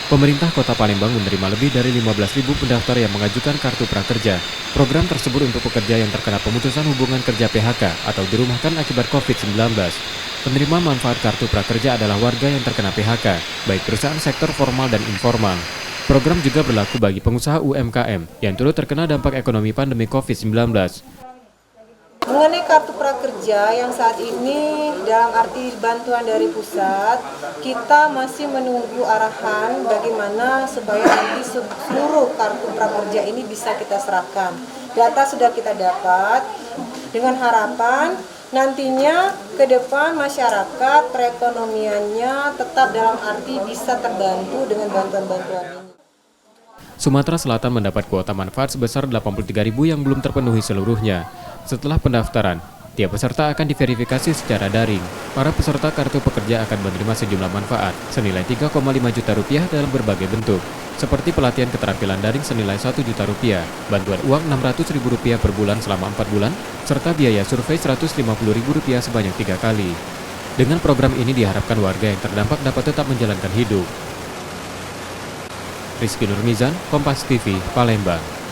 Pemerintah Kota Palembang menerima lebih dari 15.000 pendaftar yang mengajukan kartu prakerja. Program tersebut untuk pekerja yang terkena pemutusan hubungan kerja PHK atau dirumahkan akibat COVID-19. Penerima manfaat kartu prakerja adalah warga yang terkena PHK, baik perusahaan sektor formal dan informal. Program juga berlaku bagi pengusaha UMKM yang turut terkena dampak ekonomi pandemi COVID-19. Mengenai kartu prakerja yang saat ini dalam arti bantuan dari pusat, kita masih menunggu arahan bagaimana supaya nanti seluruh kartu prakerja ini bisa kita serahkan. Data sudah kita dapat dengan harapan nantinya ke depan masyarakat perekonomiannya tetap dalam arti bisa terbantu dengan bantuan-bantuan ini. Sumatera Selatan mendapat kuota manfaat sebesar 83.000 yang belum terpenuhi seluruhnya. Setelah pendaftaran, tiap peserta akan diverifikasi secara daring. Para peserta kartu pekerja akan menerima sejumlah manfaat senilai 3,5 juta rupiah dalam berbagai bentuk, seperti pelatihan keterampilan daring senilai 1 juta rupiah, bantuan uang Rp600.000 per bulan selama 4 bulan, serta biaya survei Rp150.000 sebanyak 3 kali. Dengan program ini diharapkan warga yang terdampak dapat tetap menjalankan hidup. Rizky Nurmizan, Kompas TV, Palembang.